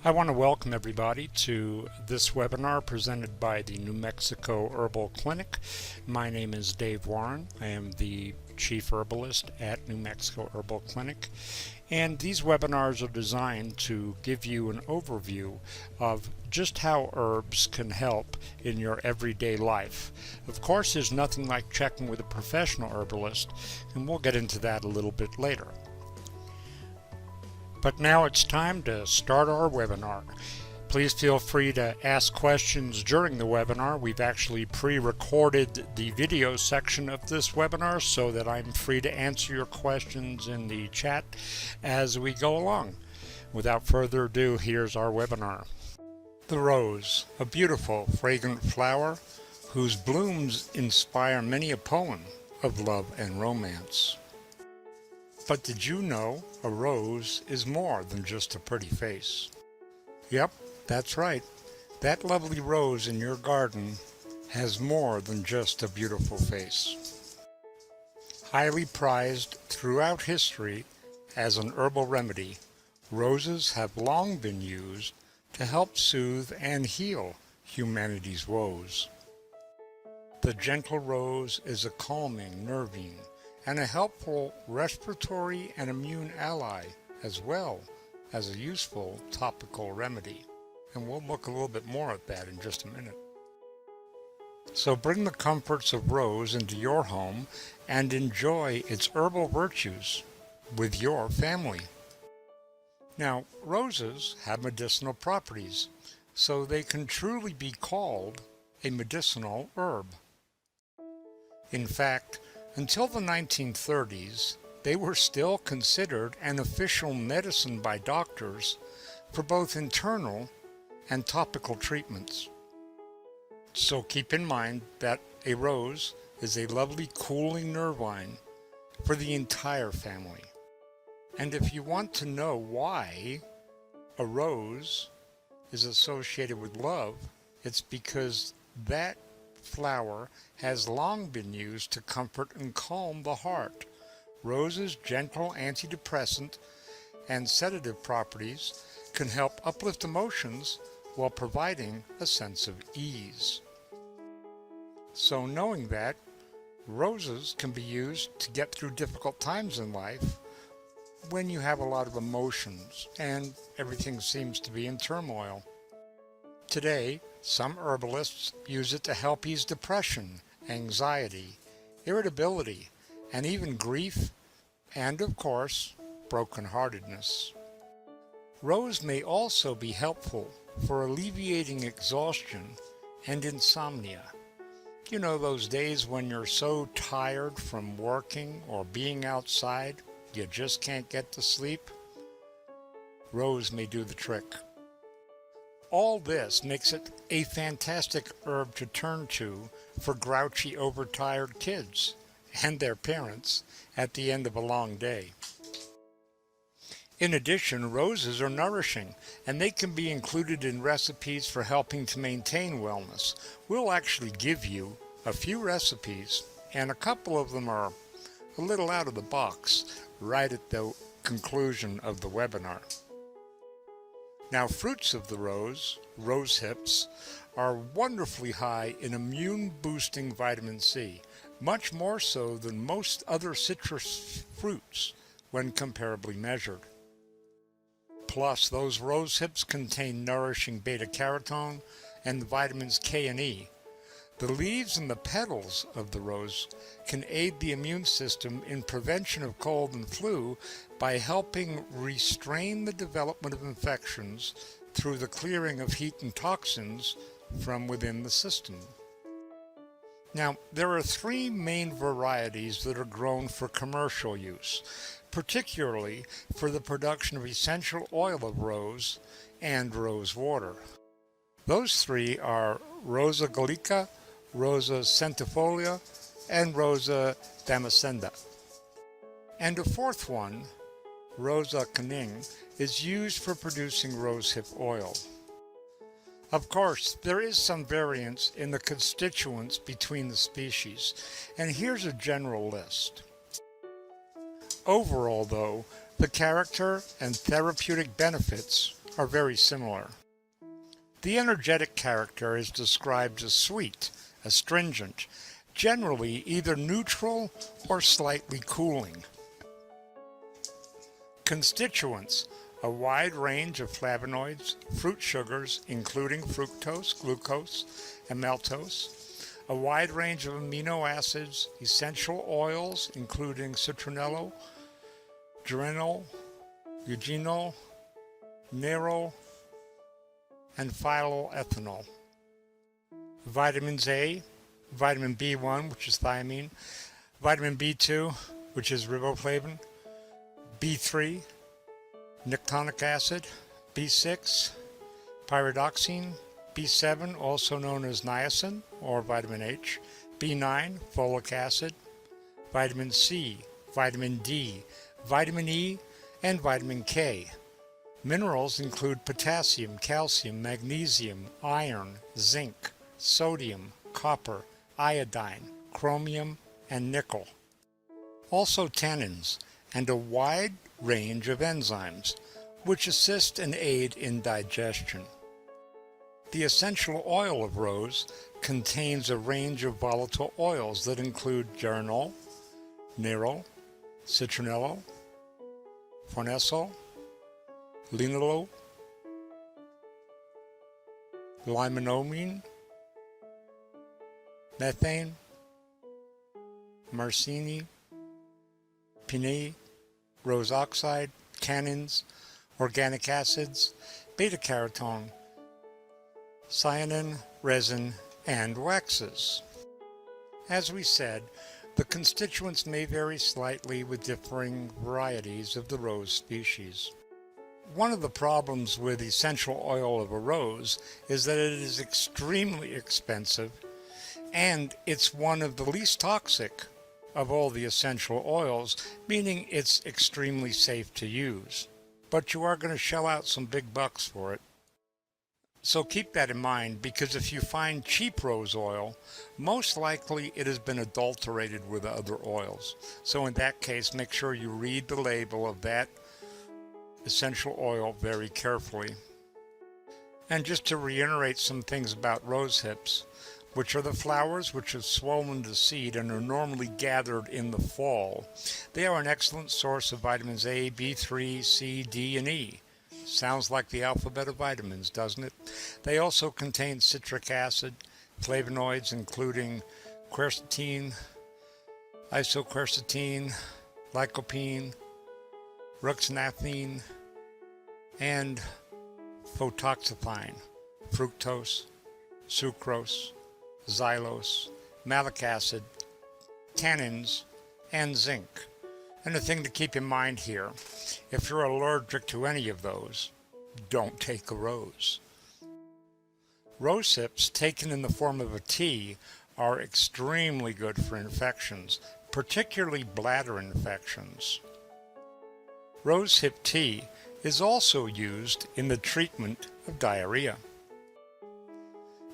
I want to welcome everybody to this webinar presented by the New Mexico Herbal Clinic. My name is Dave Warren. I am the Chief Herbalist at New Mexico Herbal Clinic. And these webinars are designed to give you an overview of just how herbs can help in your everyday life. Of course, there's nothing like checking with a professional herbalist, and we'll get into that a little bit later. But now it's time to start our webinar. Please feel free to ask questions during the webinar. We've actually pre-recorded the video section of this webinar so that I'm free to answer your questions in the chat as we go along. Without further ado, here's our webinar. The rose, a beautiful, fragrant flower whose blooms inspire many a poem of love and romance. But did you know a rose is more than just a pretty face? Yep, that's right. That lovely rose in your garden has more than just a beautiful face. Highly prized throughout history as an herbal remedy, roses have long been used to help soothe and heal humanity's woes. The gentle rose is a calming, nervine, and a helpful respiratory and immune ally, as well as a useful topical remedy. And we'll look a little bit more at that in just a minute. So bring the comforts of rose into your home and enjoy its herbal virtues with your family. Now, roses have medicinal properties, so they can truly be called a medicinal herb. In fact, until the 1930s, they were still considered an official medicine by doctors for both internal and topical treatments. So keep in mind that a rose is a lovely cooling nervine for the entire family. And if you want to know why a rose is associated with love, it's because that flower has long been used to comfort and calm the heart. Rose's gentle antidepressant and sedative properties can help uplift emotions while providing a sense of ease. So knowing that, roses can be used to get through difficult times in life when you have a lot of emotions and everything seems to be in turmoil. Today, some herbalists use it to help ease depression, anxiety, irritability, and even grief, and of course, brokenheartedness. Rose may also be helpful for alleviating exhaustion and insomnia. You know, those days when you're so tired from working or being outside, you just can't get to sleep? Rose may do the trick. All this makes it a fantastic herb to turn to for grouchy, overtired kids and their parents at the end of a long day. In addition, roses are nourishing, and they can be included in recipes for helping to maintain wellness. We'll actually give you a few recipes, and a couple of them are a little out of the box right at the conclusion of the webinar. Now, fruits of the rose hips, are wonderfully high in immune-boosting vitamin C, much more so than most other citrus fruits when comparably measured. Plus, those rose hips contain nourishing beta-carotene and the vitamins K and E. The leaves and the petals of the rose can aid the immune system in prevention of cold and flu by helping restrain the development of infections through the clearing of heat and toxins from within the system. Now, there are three main varieties that are grown for commercial use, particularly for the production of essential oil of rose and rose water. Those three are Rosa gallica, Rosa centifolia, and Rosa damascena. And a fourth one, Rosa Canning, is used for producing rosehip oil. Of course, there is some variance in the constituents between the species, and here's a general list. Overall, though, the character and therapeutic benefits are very similar. The energetic character is described as sweet, astringent, generally either neutral or slightly cooling. Constituents: a wide range of flavonoids, fruit sugars including fructose, glucose, and maltose, a wide range of amino acids, essential oils including citronellol, geraniol, eugenol, nerol, and phytoethanol. Vitamins A, vitamin B1, which is thiamine, vitamin B2, which is riboflavin, B3, nicotinic acid, B6, pyridoxine, B7, also known as niacin or vitamin H, B9, folic acid, vitamin C, vitamin D, vitamin E, and vitamin K. Minerals include potassium, calcium, magnesium, iron, zinc, sodium, copper, iodine, chromium, and nickel. Also tannins and a wide range of enzymes, which assist and aid in digestion. The essential oil of rose contains a range of volatile oils that include geraniol, nerol, citronellol, farnesol, linalool, limonamine, methane, myrcene, pinene, rose oxide, tannins, organic acids, beta-carotene, cyanin, resin, and waxes. As we said, the constituents may vary slightly with differing varieties of the rose species. One of the problems with essential oil of a rose is that it is extremely expensive, and it's one of the least toxic of all the essential oils, meaning it's extremely safe to use. But you are going to shell out some big bucks for it. So keep that in mind, because if you find cheap rose oil, most likely it has been adulterated with other oils. So in that case, make sure you read the label of that essential oil very carefully. And just to reiterate some things about rose hips, which are the flowers which have swollen to seed and are normally gathered in the fall. They are an excellent source of vitamins A, B3, C, D, and E. Sounds like the alphabet of vitamins, doesn't it? They also contain citric acid, flavonoids including quercetin, isoquercetin, lycopene, ruxanthin, and photoxaphine, fructose, sucrose, xylose, malic acid, tannins, and zinc. And the thing to keep in mind here, if you're allergic to any of those, don't take a rose. Rose hips taken in the form of a tea are extremely good for infections, particularly bladder infections. Rose hip tea is also used in the treatment of diarrhea.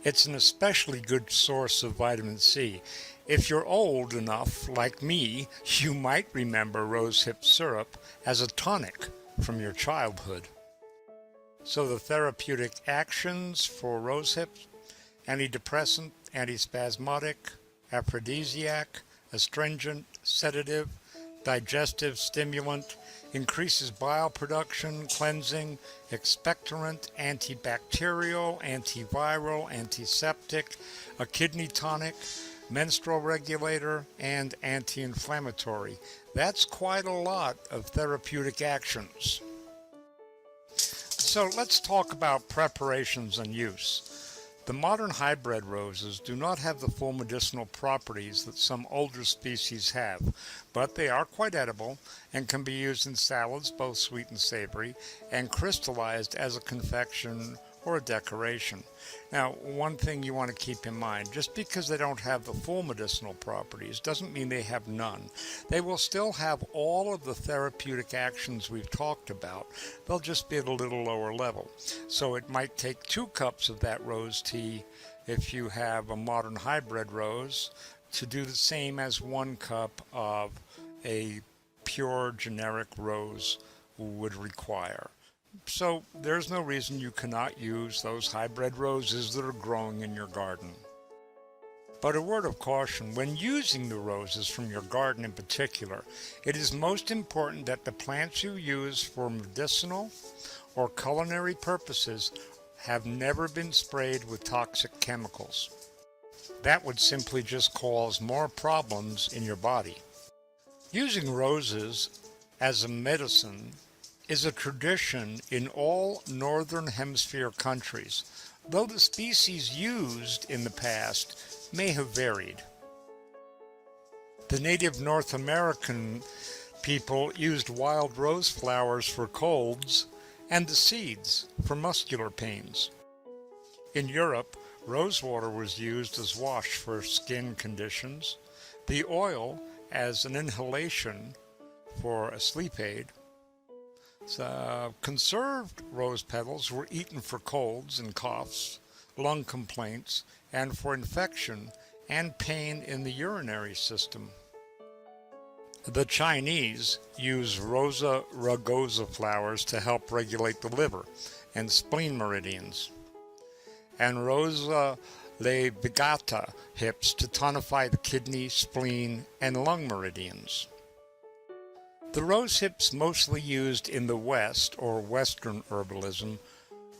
It's an especially good source of vitamin C. If you're old enough, like me, you might remember rosehip syrup as a tonic from your childhood. So the therapeutic actions for rosehip: antidepressant, antispasmodic, aphrodisiac, astringent, sedative, digestive stimulant, increases bile production, cleansing, expectorant, antibacterial, antiviral, antiseptic, a kidney tonic, menstrual regulator, and anti-inflammatory. That's quite a lot of therapeutic actions. So let's talk about preparations and use. The modern hybrid roses do not have the full medicinal properties that some older species have, but they are quite edible and can be used in salads, both sweet and savory, and crystallized as a confection or a decoration. Now, one thing you want to keep in mind, just because they don't have the full medicinal properties doesn't mean they have none. They will still have all of the therapeutic actions we've talked about. They'll just be at a little lower level. So it might take 2 cups of that rose tea if you have a modern hybrid rose to do the same as 1 cup of a pure generic rose would require. So there's no reason you cannot use those hybrid roses that are growing in your garden. But a word of caution, when using the roses from your garden in particular, it is most important that the plants you use for medicinal or culinary purposes have never been sprayed with toxic chemicals. That would simply just cause more problems in your body. Using roses as a medicine is a tradition in all Northern Hemisphere countries, though the species used in the past may have varied. The native North American people used wild rose flowers for colds and the seeds for muscular pains. In Europe, rosewater was used as wash for skin conditions, the oil as an inhalation for a sleep aid. Conserved rose petals were eaten for colds and coughs, lung complaints, and for infection and pain in the urinary system. The Chinese use Rosa rugosa flowers to help regulate the liver and spleen meridians, and Rosa laevigata hips to tonify the kidney, spleen, and lung meridians. The rose hips mostly used in the West, or Western herbalism,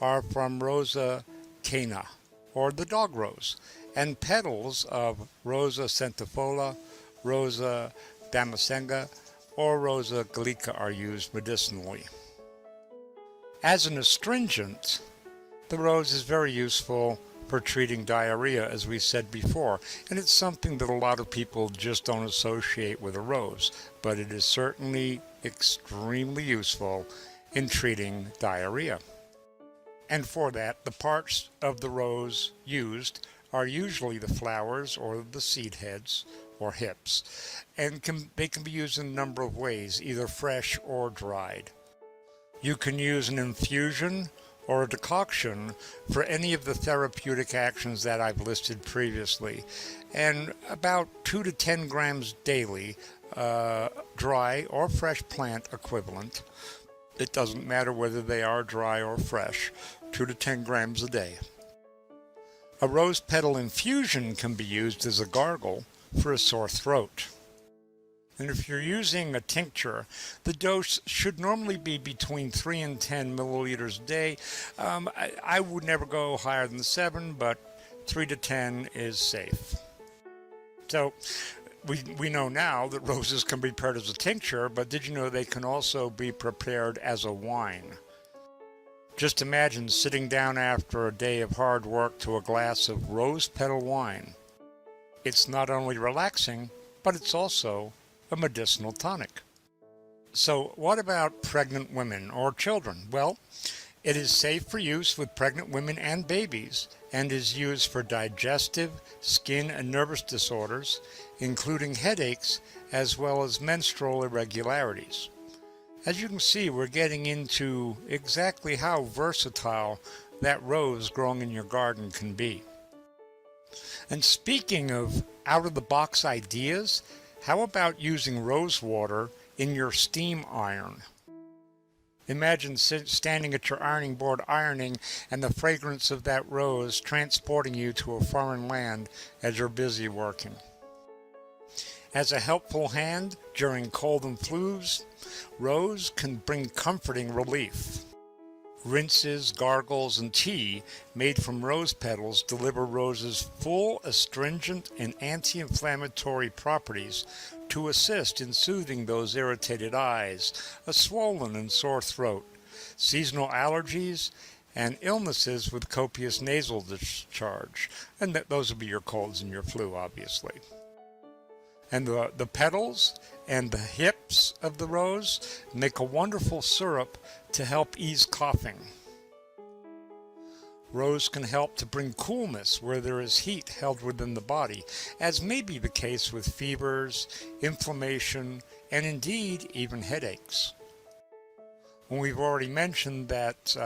are from Rosa cana, or the dog rose, and petals of Rosa centifolia, Rosa damascenga, or Rosa gallica are used medicinally. As an astringent, the rose is very useful for treating diarrhea, as we said before, and it's something that a lot of people just don't associate with a rose, but it is certainly extremely useful in treating diarrhea. And for that, the parts of the rose used are usually the flowers or the seed heads or hips, and they can be used in a number of ways, either fresh or dried. You can use an infusion or a decoction for any of the therapeutic actions that I've listed previously, and about 2 to 10 grams daily, dry or fresh plant equivalent. It doesn't matter whether they are dry or fresh, 2 to 10 grams a day. A rose petal infusion can be used as a gargle for a sore throat. And if you're using a tincture, the dose should normally be between 3 and 10 milliliters a day. I would never go higher than 7, but 3 to 10 is safe. So we know now that roses can be prepared as a tincture, but did you know they can also be prepared as a wine? Just imagine sitting down after a day of hard work to a glass of rose petal wine. It's not only relaxing, but it's also a medicinal tonic. So what about pregnant women or children? Well, it is safe for use with pregnant women and babies and is used for digestive, skin, and nervous disorders, including headaches as well as menstrual irregularities. As you can see, we're getting into exactly how versatile that rose growing in your garden can be. And speaking of out-of-the-box ideas, how about using rose water in your steam iron? Imagine standing at your ironing board ironing and the fragrance of that rose transporting you to a foreign land as you're busy working. As a helpful hand during cold and flus, rose can bring comforting relief. Rinses, gargles, and tea made from rose petals deliver rose's full astringent and anti-inflammatory properties to assist in soothing those irritated eyes, a swollen and sore throat, seasonal allergies, and illnesses with copious nasal discharge. And those would be your colds and your flu, obviously. And the petals and the hips of the rose make a wonderful syrup to help ease coughing. Rose can help to bring coolness where there is heat held within the body, as may be the case with fevers, inflammation, and indeed even headaches. When we've already mentioned that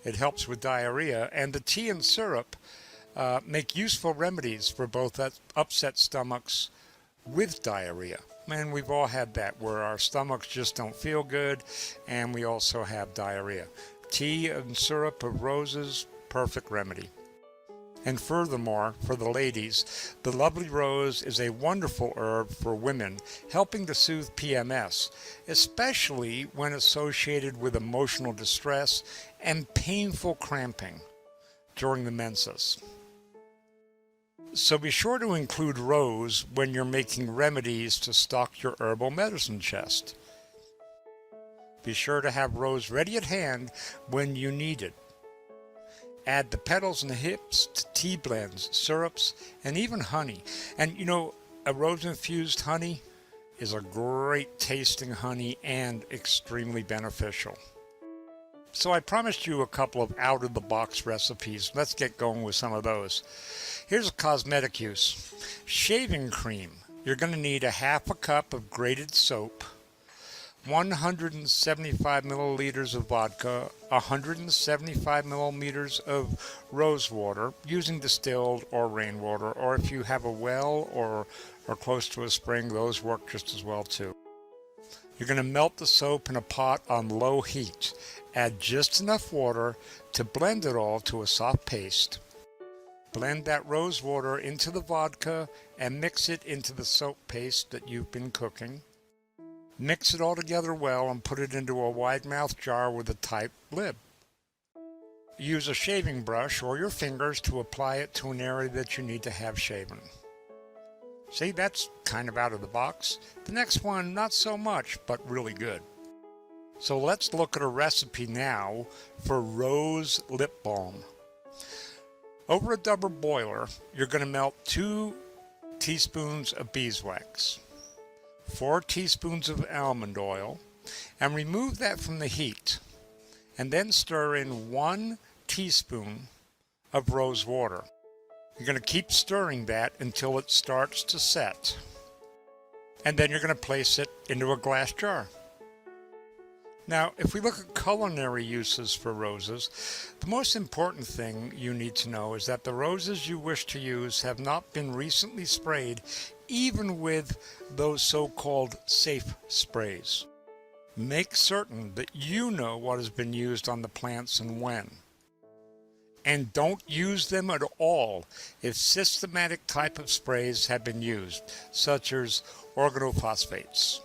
it helps with diarrhea, and the tea and syrup make useful remedies for both upset stomachs with diarrhea. And we've all had that, where our stomachs just don't feel good, and we also have diarrhea. tea and syrup of roses, perfect remedy. And furthermore, for the ladies, the lovely rose is a wonderful herb for women, helping to soothe PMS, especially when associated with emotional distress and painful cramping during the menses. So be sure to include rose when you're making remedies to stock your herbal medicine chest. Be sure to have rose ready at hand when you need it. Add the petals and the hips to tea blends, syrups, and even honey. And a rose-infused honey is a great tasting honey and extremely beneficial. So I promised you a couple of out-of-the-box recipes. Let's get going with some of those. Here's a cosmetic use. Shaving cream. You're going to need a half a cup of grated soap, 175 milliliters of vodka, 175 milliliters of rose water, using distilled or rainwater, or if you have a well or close to a spring, those work just as well too. You're going to melt the soap in a pot on low heat. Add just enough water to blend it all to a soft paste. Blend that rose water into the vodka and mix it into the soap paste that you've been cooking. Mix it all together well and put it into a wide-mouthed jar with a tight lid. Use a shaving brush or your fingers to apply it to an area that you need to have shaven. See, that's kind of out of the box. The next one, not so much, but really good. So let's look at a recipe now for rose lip balm. Over a double boiler, you're going to melt 2 teaspoons of beeswax, 4 teaspoons of almond oil, and remove that from the heat. And then stir in 1 teaspoon of rose water. You're going to keep stirring that until it starts to set. And then you're going to place it into a glass jar. Now, if we look at culinary uses for roses, the most important thing you need to know is that the roses you wish to use have not been recently sprayed, even with those so-called safe sprays. Make certain that you know what has been used on the plants and when. And don't use them at all if systematic type of sprays have been used, such as organophosphates.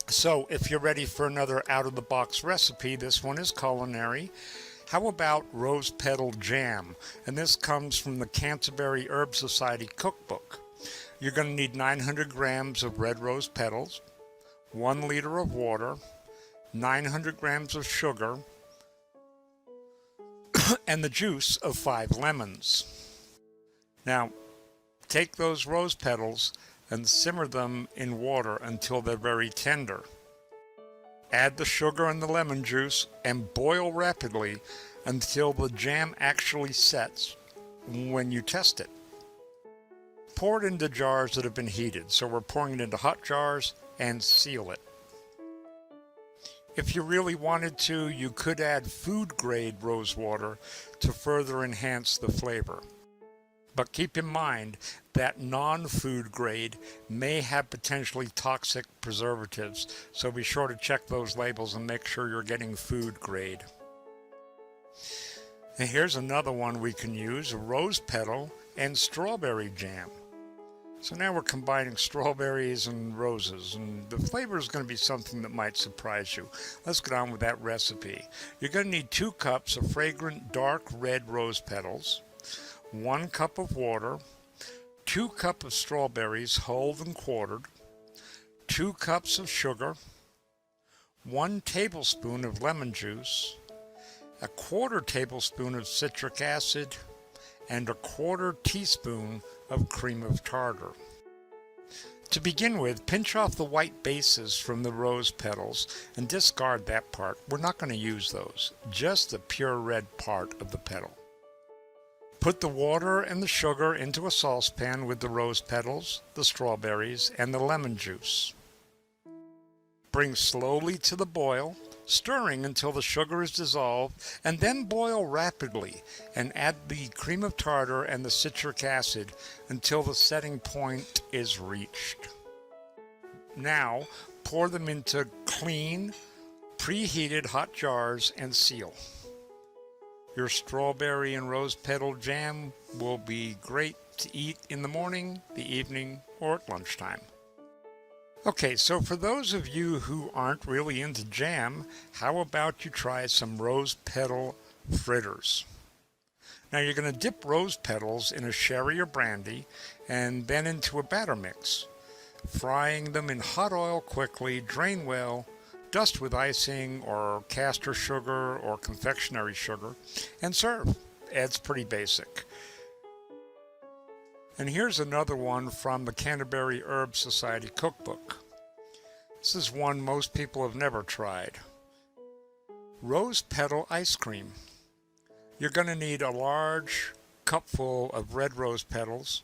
So if you're ready for another out-of-the-box recipe, this one is culinary. How about rose petal jam? And this comes from the Canterbury Herb Society cookbook. You're going to need 900 grams of red rose petals, 1 liter of water, 900 grams of sugar, and the juice of 5 lemons. Now, take those rose petals and simmer them in water until they're very tender. Add the sugar and the lemon juice and boil rapidly until the jam actually sets when you test it. Pour it into jars that have been heated, so we're pouring it into hot jars, and seal it. If you really wanted to, you could add food-grade rose water to further enhance the flavor. But keep in mind that non-food grade may have potentially toxic preservatives, so be sure to check those labels and make sure you're getting food grade. And here's another one we can use, rose petal and strawberry jam. So now we're combining strawberries and roses, and the flavor is going to be something that might surprise you. Let's get on with that recipe. You're going to need 2 cups of fragrant dark red rose petals, 1 cup of water, 2 cups of strawberries hulled and quartered, 2 cups of sugar, 1 tablespoon of lemon juice, a 1/4 tablespoon of citric acid, and a 1/4 teaspoon of cream of tartar. To begin with, pinch off the white bases from the rose petals and discard that part. We're not going to use those, just the pure red part of the petal. Put the water and the sugar into a saucepan with the rose petals, the strawberries, and the lemon juice. Bring slowly to the boil, stirring until the sugar is dissolved, and then boil rapidly and add the cream of tartar and the citric acid until the setting point is reached. Now, pour them into clean, preheated hot jars and seal. Your strawberry and rose petal jam will be great to eat in the morning, the evening, or at lunchtime. Okay, so for those of you who aren't really into jam, how about you try some rose petal fritters? Now you're going to dip rose petals in a sherry or brandy and then into a batter mix. Frying them in hot oil quickly, drain well, dust with icing or castor sugar or confectionery sugar, and serve. It's pretty basic. And here's another one from the Canterbury Herb Society cookbook. This is one most people have never tried. Rose petal ice cream. You're going to need a large cupful of red rose petals,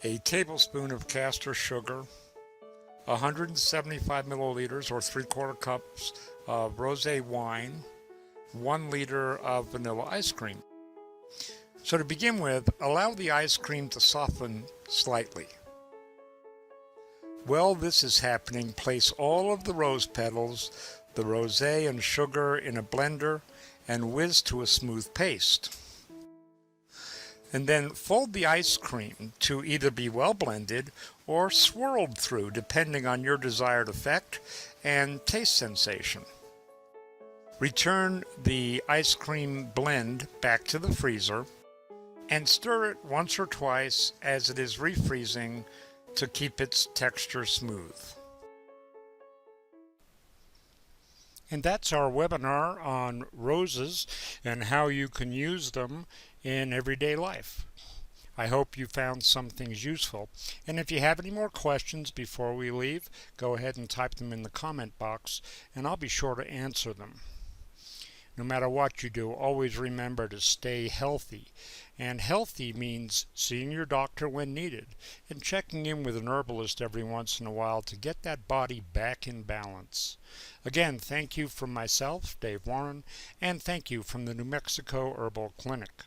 a tablespoon of castor sugar, 175 milliliters or 3/4 cups of rosé wine, 1 liter of vanilla ice cream. So to begin with, allow the ice cream to soften slightly. While this is happening, place all of the rose petals, the rosé and sugar in a blender and whiz to a smooth paste. And then fold the ice cream to either be well blended or swirled through, depending on your desired effect and taste sensation. Return the ice cream blend back to the freezer and stir it once or twice as it is refreezing to keep its texture smooth. And that's our webinar on roses and how you can use them in everyday life. I hope you found some things useful. And if you have any more questions before we leave, go ahead and type them in the comment box and I'll be sure to answer them. No matter what you do, always remember to stay healthy. And healthy means seeing your doctor when needed and checking in with an herbalist every once in a while to get that body back in balance. Again, thank you from myself, Dave Warren, and thank you from the New Mexico Herbal Clinic.